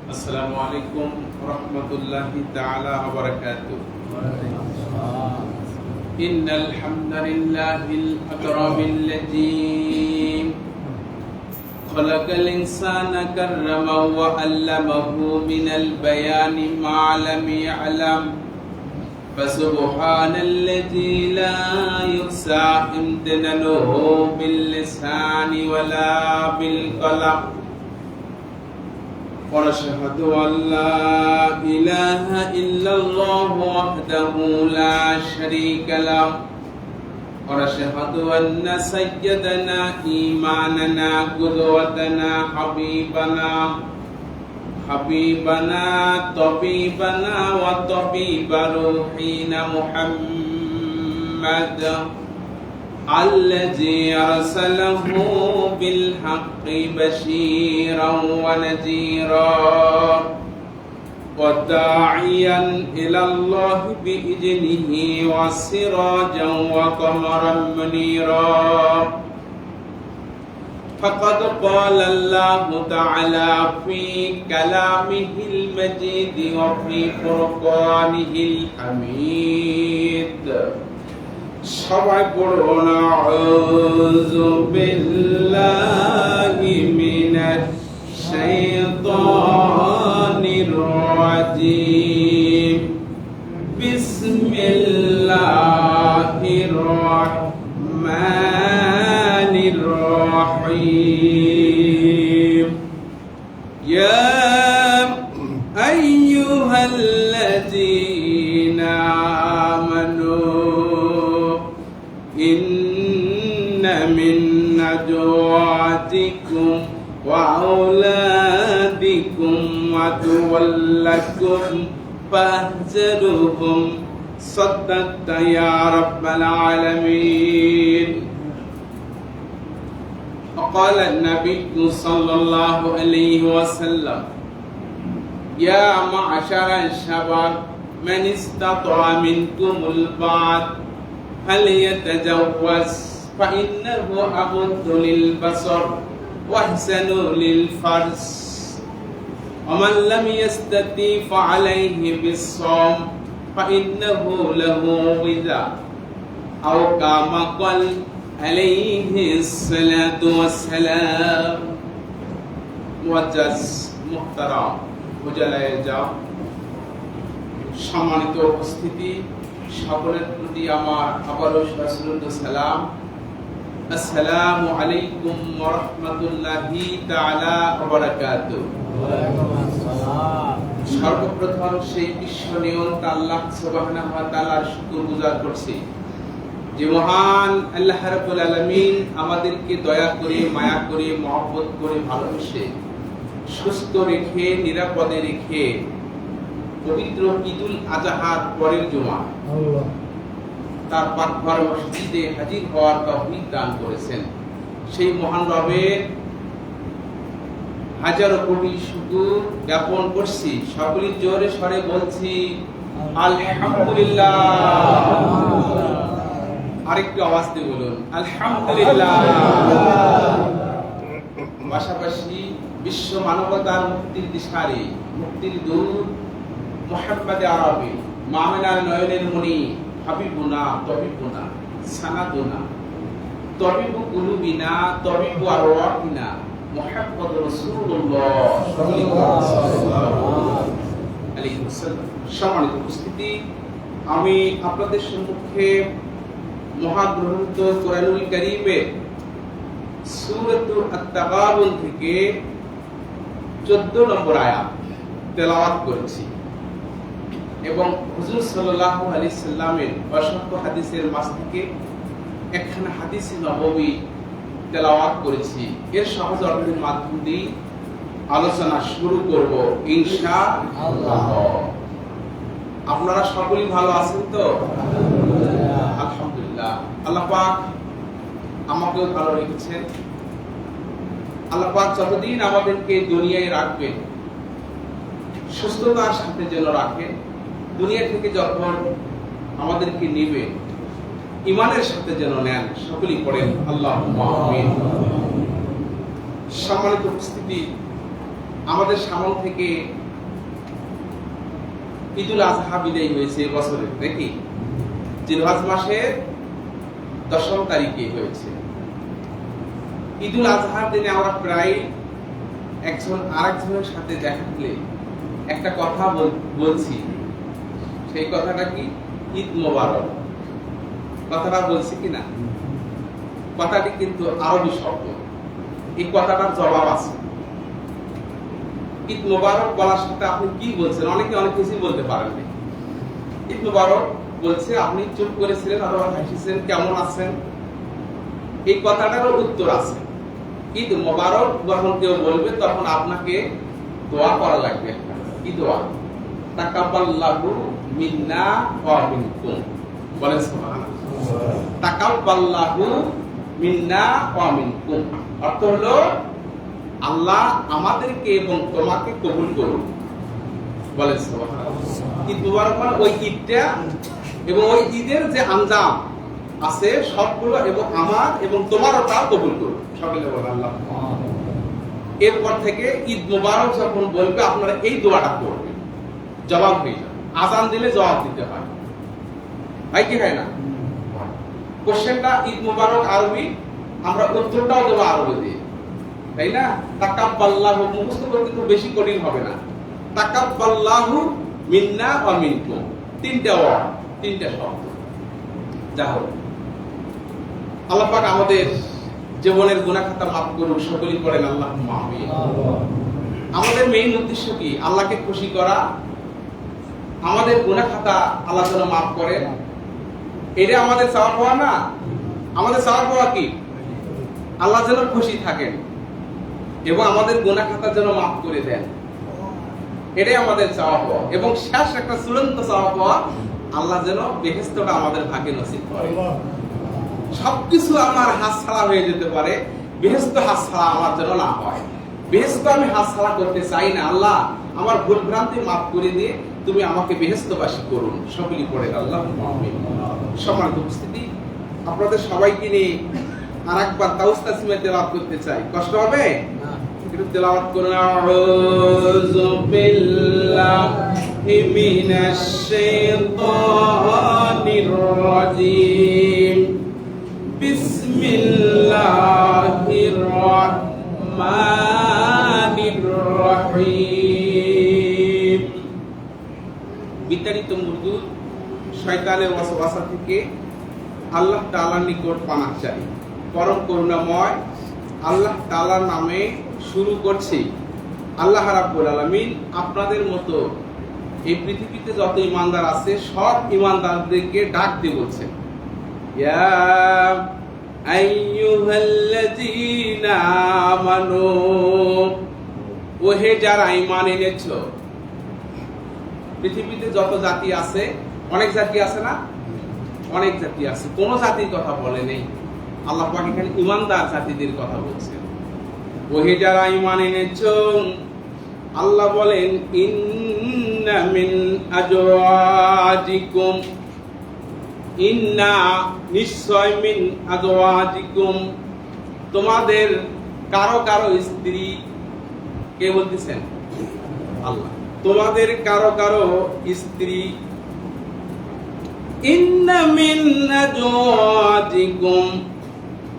السلام عليكم ورحمة الله تعالى وبركاته. إن الحمد لله الأكرم الذي خلق الإنسان كرمه وعلمه من البيان ما لم يعلم فسبحان الذي لا يحصى امتنانه باللسان ولا بالقلم ونشهد أن لا إله إلا الله وحده لا شريك له ونشهد أن سيدنا إمامنا قدوتنا حبيبنا طبيبنا وطبيب روحنا محمد الذي أرسله بالحق بشيرا ونذيرا وداعيا إلى الله بإذنه وسراجا وقمرا منيرا فقد قال الله تعالى في كلامه المجيد وفي فرقانه الحميد সবাই পড়ুন আউযু বিল্লাহি মিনাশ শাইতানির রাজীম বিসমিল্লাহির রাহমানির রাহিম ইয়া আইয়ুহাল্লাযীনা আমানু إن من نجواتكم وأولادكم عدوا لكم فاحذروهم صدقت يا رب العالمين. وقال النبي صلى الله عليه وسلم يا معشر الشباب من استطاع منكم البعث فليتجوز فإنه أغض للبصر وأحسن للفرج ومن لم يستطع فعليه بالصوم فإنه له وزاء أو كما قال عليه الصلاة والسلام. মুআজ্জাজ মুহতারাম উজালায়ে যাও সম্মানিত উপস্থিতি, সকলের প্রতি আমার আবারও সশ্রদ্ধ সালাম। আসসালামু আলাইকুম ওয়া রাহমাতুল্লাহি তাআলা ওয়া বারাকাতুহু। সর্বপ্রথম সেই বিশ্ব নিয়ন্তা আল্লাহ সুবহানাহু ওয়া তাআলার শুকরগুজার করছি যে মহান আল্লাহ রাব্বুল আলামিন আমাদেরকে দয়া করে, মায়া করে, মহব্বত করে, ভালোবেসে সুস্থ রেখে, নিরাপদে রেখে পবিত্র ঈদুল আজহার পরের জুমা তার পাকঘর মসজিদে হাজির হওয়ার তৌফিক দান করেছেন। সেই মহান রবের হাজারো কোটি শুকর জ্ঞাপন করছি। সকলেই জোরে সরে বলছি আলহামদুলিল্লাহ। আরেকটু আওয়াজ দিয়ে বলুন আলহামদুলিল্লাহ। পাশাপাশি বিশ্ব মানবতার মুক্তির দিশারি, মুক্তির দূত মুহাম্মদ আরবি মামিনার নয়নের মণি হাবিবুনা তবিবুনা সানাদুনা তবিবু কুলুবিনা তবিবু আরওয়াহিনা মুহাম্মদ রাসূলুল্লাহ সাল্লাল্লাহু আলাইহি ওয়াসাল্লাম। সম্মানিত উপস্থিতি, আমি আপনাদের সম্মুখে মহাগ্রন্থ কোরআনুল কারীমের সূরাতুল আত-তাগাবুন থেকে 14 নম্বর আয়াত তেলাওয়াত করেছি এবং হুজুর সাল্লাল্লাহু আলাইহি সাল্লামের অসংখ্য হাদিসের মাঝ থেকে একখানা হাদিস নববী তেলাওয়াত করেছি। এর সহজ অর্থের মাধ্যম দিয়ে আলোচনা শুরু করব ইনশাআল্লাহ। আপনারা সকলেই ভালো আছেন তো? আলহামদুলিল্লাহ। আল্লাহ পাক আমাকেও ভালো রেখেছেন। আল্লাহ পাক যতদিন আমাদেরকে দুনিয়ায় রাখবেন সুস্থতার সাথে যেন রাখেন, দুনিয়া থেকে যখন আমাদেরকে নেবে ইমানের সাথে যেন নেন। সকলেই পড়েন আল্লাহুম্মা আমিন। সম্মানিত উপস্থিতি, আমাদের সামনে থেকে ঈদুল আজহা বিদায় হয়েছে বছরের নাকি জিলহজ মাসের 10 তারিখে হয়েছে। ঈদুল আজহার দিনে আমরা প্রায় একজন আরেকজনের সাথে দেখা হলে একটা কথা বলছি, সেই কথাটা কি? ঈদ মোবারক। কথাটা বলছি কিনা? কথাটি কিন্তু আরবি শব্দ, এই কথাটার জবাব আছে। ঈদ মোবারক বলার সাথে আপনি কি বলছেন? অনেকে অনেক কিছু বলতে পারেন না। ঈদ মোবারক বলছে, আপনি চুপ করেছিলেন অথবা হাসিছেন, কেমন আছেন, এই কথাটারও উত্তর আছে। ঈদ মোবারক যখন কেউ বলবে তখন আপনাকে দোয়া করা লাগবে। কি দোয়া? তাকাব্বালাহু মিন্না ওয়া মিনকুম। বলেন সুবহানাল্লাহ। তাকাব্বালাহু মিন্না ওয়া মিনকুম অর্থ হলো আল্লাহ আমাদেরকে এবং তোমাকে কবুল করুন। বলেন সুবহানাল্লাহ। ঈদ মোবারক মানে ওই ঈদটা এবং ওই ঈদের যে আঞ্জাম আছে সবগুলো এবং আমার এবং তোমারও তা কবুল করুন। সকলে বলেন আল্লাহ। এরপর থেকে ঈদ মোবারক যখন বলবে আপনারা এই দোয়াটা করবেন, জবাব হয়ে যাবে। আজান দিলে জবাব দিতে হয়, হয় কি হয় না? কোশ্চেনটা ঈদ মোবারক আরবি, আমরা উত্তরটাও দেবো আরবি দিয়ে, তাই না? তাকাব্বালাহু মুখস্থ করতে খুব বেশি কঠিন হবে না। তাকাব্বালাহু মিন্না ওয়া মিনকুম, তিনটা ওয়ার্ড, তিনটা শব্দ। যা হোক, আল্লাহ পাক আমাদের জীবনের গুনাহ খাতা মাফ করুন। সকলেই পড়েন আল্লাহুম্মা আমিন। আমাদের মেইন উদ্দেশ্য কি? আল্লাহকে খুশি করা, আমাদের গুনাহ খাতা আল্লাহ যেন মাফ করেন, এটা আমাদের চাওয়া পাওয়া না। আমাদের চাওয়া পাওয়া কি? আল্লাহ যেন খুশি থাকেন এবং আমাদের গুনাহ খাতা যেন মাফ করে দেন, এটাই আমাদের চাওয়া পাওয়া। এবং শেষ একটা চূড়ান্ত চাওয়া পাওয়া, আল্লাহ যেন বেহেশতটা আমাদের ভাগ্যে নসিব করে। সবকিছু আমার হাতছাড়া হয়ে যেতে পারে, বেহেশত হাতছাড়া আমার যেন না হয়। বেহেশত আমি হাতছাড়া করতে চাই না। আল্লাহ আমার ভুল ভ্রান্তি মাফ করে দিয়ে তুমি আমাকে বেহেশতবাসী করুন। সকলেই পড়ে আল্লাহুম্মা আমিন। সম্মানিত উপস্থিতি, আপনাদের সবাইকে নিয়ে আরেকবার তাওস তাসমিয়া তেলাওয়াত করতে চাই। কষ্ট হবে? একটু তেলাওয়াত করুন। আউযু বিল্লাহি মিনাশ শাইতানির রাজীম। বিসমিল্লাহির রাহমানির রহিম। বিতাড়িত মুরদুদ শয়তানের ওয়াসওয়াসা থেকে আল্লাহ তাআলার নিকট পানাহ চাই। পরম করুণাময় আল্লাহ তাআলার নামে শুরু করছি। আল্লাহ রাব্বুল আলামিন আপনাদের মতো এই পৃথিবীতে যত ঈমানদার আছে সব ঈমানদারদেরকে ডাক দিয়ে বলছেন, ইয়া আইয়ুহাল্লাযীনা আমানু, ওহে যারা ঈমান এনেছো। পৃথিবীতে যত জাতি আছে, অনেক জাতি আছে না? অনেক জাতি আছে, কোন জাতির কথা বলে নেই। আল্লাহ পাক এখানে ঈমানদার জাতিদের কথা বলছেন। ওহে যারা ঈমান এনেছো, আল্লাহ বলেন ইন্না মিন আজওয়াজিকুম, ইন্না নিশ্চয়, মিন আজওয়াজিকুম তোমাদের কারো কারো স্ত্রী। কে বলতেছেন? আল্লাহ। তোমাদের কারো কারো স্ত্রী, ইন্না মিন আজওয়াজিকুম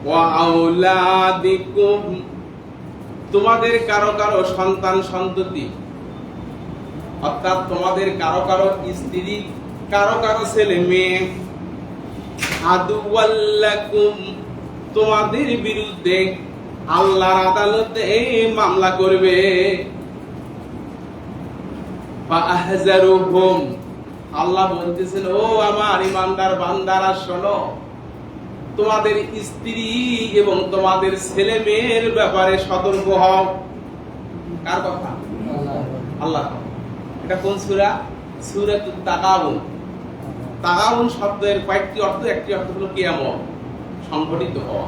ওয়া আওলাদিকুম তোমাদের কারো কারো সন্তান সন্ততি, অর্থাৎ তোমাদের কারো কারো স্ত্রী, কারো কারো ছেলে মেয়ে, আদুওয়াল্লাকুম তোমাদের বিরুদ্ধে আল্লাহর আদালতে মামলা করবে। ফাআহযারুহুম আল্লাহ বলতেছেন, ও আমার ঈমানদার বান্দারা শোনো, তোমাদের স্ত্রী এবং তোমাদের ছেলে মেয়ের ব্যাপারে সতর্ক হও। কার কথা? আল্লাহ। এটা কোন সূরা? সূরাতুত তাগাবুন। তাগাবুন শব্দের কয়েকটি অর্থ, একটি অর্থ হলো কিয়ামত, সংঘটিত হওয়া।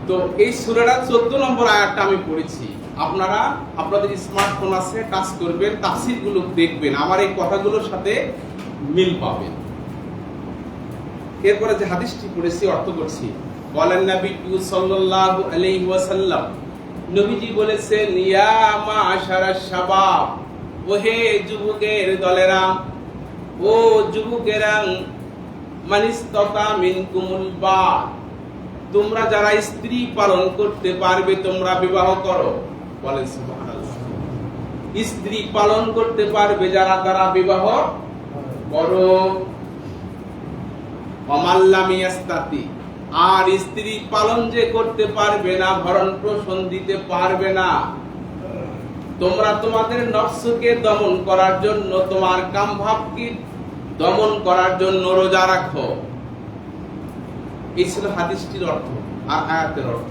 তো এই সূরাটার 14 নম্বর আয়াতটা আমি পড়েছি। আপনারা আপনাদের স্মার্টফোন আছে, কাজ করবেন, তাফসীরগুলো দেখবেন, আমার এই কথাগুলোর সাথে মিল পাবেন। এরপরে যে হাদিসটি পড়েছি অর্থ করছি। বলেন নবী সাল্লাল্লাহু আলাইহি ওয়াসাল্লাম, নবীজি বলেছেন, ইয়া মাশারাশ শাবাব, ওহে যুবকের দলেরা, ও যুবকেরা, মানিস্তাতা মিনকুমুল বাত, তোমরা যারা স্ত্রী পালন করতে পারবে তোমরা বিবাহ করো। বলেন সুবহানাল্লাহ। স্ত্রী পালন করতে পারবে যারা, তারা বিবাহ করো। ওয়ামাল্লাম ইয়াস্তাতি, আর স্ত্রী পালন যে করতে পারবে না, ভরণ পোষণ দিতে পারবে না, তোমরা তোমাদের নফসকে দমন করার জন্য, তোমার কামভাবকে দমন করার জন্য রোজা রাখো। এই ছিল হাদিসটির অর্থ আর আয়াতের অর্থ।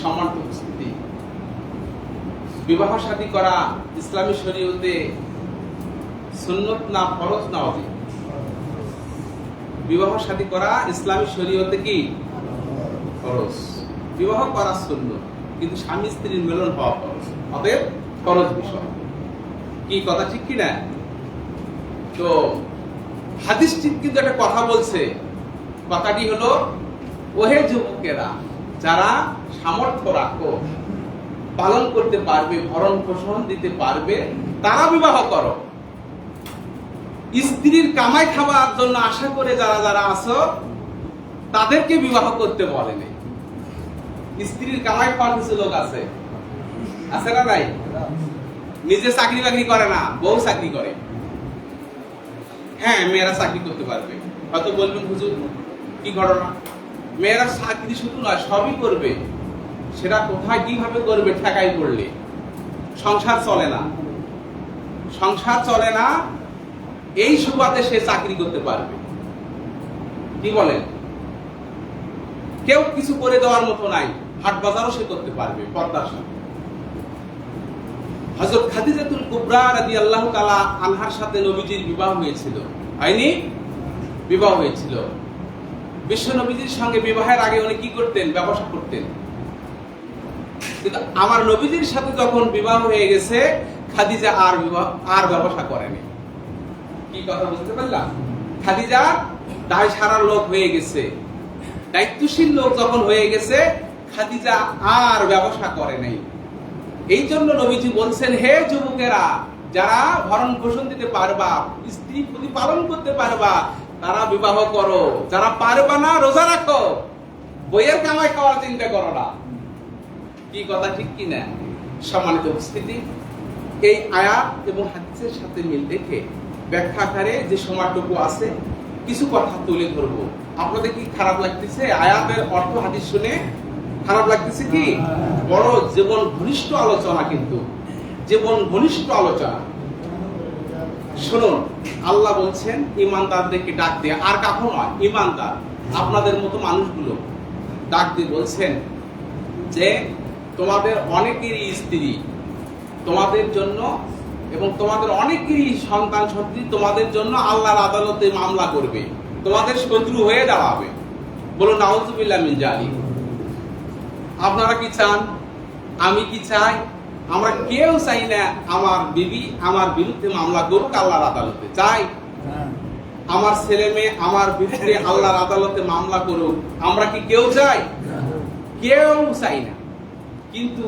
সম্মানিত উপস্থিতি, বিবাহ শাদী করা ইসলামী শরীয়তে সুন্নত না ফরজ না ওয়াজিব? বিবাহ শাদী করা ইসলামী শরীয়তে কি ফরজ। বিবাহ করা সুন্নত, কিন্তু স্বামী স্ত্রীর মিলন হওয়া ফরজ, অতএব ফরজ বিষয়। কি কথা ঠিক কি না? তো হাদিসটি কিন্তু একটা কথা বলছে। কথাটি হলো, ওহে যুবকেরা, যারা সামর্থ্য রাখো, পালন করতে পারবে, ভরণ পোষণ দিতে পারবে, তারা বিবাহ করো। স্ত্রীর কামাই খাবার জন্য আশা করে যারা যারা আছো, তাদেরকে বিবাহ করতে বলেনি। স্ত্রীর কামাই খাওয়ার কিছু লোক আছে, আছে না নাই? নিজে চাকরি বাকরি করে না, বউ চাকরি করে। হ্যাঁ, মেয়েরা চাকরি করতে পারবে। হয়তো বলবেন, হুজুর কি ঘটনা? মেয়েরা চাকরি শুধু নয়, সবই করবে। সেটা কোথায় কিভাবে করবে? ঠেকাই পড়লে সংসার চলে না। সংসার চলে না, এই সুবাদে সে চাকরি করতে পারবে। কি বলেন? কেউ কিছু করে দেওয়ার মতো নাই, হাট বাজারও সে করতে পারবে পর্দার সাথে। হযরত খাদিজাতুল কুবরা রাদিয়াল্লাহু তাআলা আনহার সাথে নবীজির বিবাহ হয়েছিল, হয়নি? বিবাহ হয়েছিল। বিশ্ব নবীজির সঙ্গে বিবাহের আগে উনি কি করতেন? ব্যবসা করতেন। কিন্তু আমার নবীজির সাথে যখন বিবাহ হয়ে গেছে, খাদিজা আর ব্যবসা করেনি। কি কথা বুঝতে পারলাম? খাদিজা দায় সারার লোক হয়ে গেছে, দায়িত্বশীল লোক যখন হয়ে গেছে, খাদিজা আর ব্যবসা করে নাই। এই জন্য নবীজি বলছেন, হে যুবকেরা, যারা ভরণ পোষণ দিতে পারবা, স্ত্রী প্রতিপালন করতে পারবা, তারা বিবাহ করো। যারা পারবা না, রোজা রাখো, বইয়ের কামাই খাওয়ার চিন্তা করো না। কি কথা ঠিক কি না? সম্মানিত উপস্থিতি, এই আয়াত এবং হাদিসের সাথে মিল রেখে ব্যাখ্যাকারে যে সময়টুকু আছে, কিছু কথা তুলে ধরবো। আপনাদের কি খারাপ লাগতেছে? আয়াতের অর্থ হাদিস শুনে খারাপ লাগতেছে কি? বড় জীবন ঘনিষ্ঠ আলোচনা, কিন্তু জীবন ঘনিষ্ঠ আলোচনা। শুনুন, আল্লাহ বলছেন ঈমানদারদেরকে ডাক দিয়ে, আর কাউকে নয়, ঈমানদার আপনাদের মতো মানুষগুলো ডাক দিয়ে বলছেন যে তোমাদের অনেকেরই স্ত্রী তোমাদের জন্য, এবং তোমাদের অনেকেরই সন্তান সন্ততি তোমাদের জন্য আল্লাহর আদালতে মামলা করবে, তোমাদের শত্রু হয়ে দাঁড়াবে। বলুন নাউযুবিল্লাহ মিন জালিক। আপনারা কি চান? আমি কি চাই? আমরা কেউ চাই না আমার বিবি আমার বিরুদ্ধে মামলা করুক আল্লাহর আদালতে। চাই? আমার ছেলে মেয়ে আমার বিরুদ্ধে আল্লাহর আদালতে মামলা করুক, আমরা কি কেউ চাই? কেউ চাই না। কিন্তু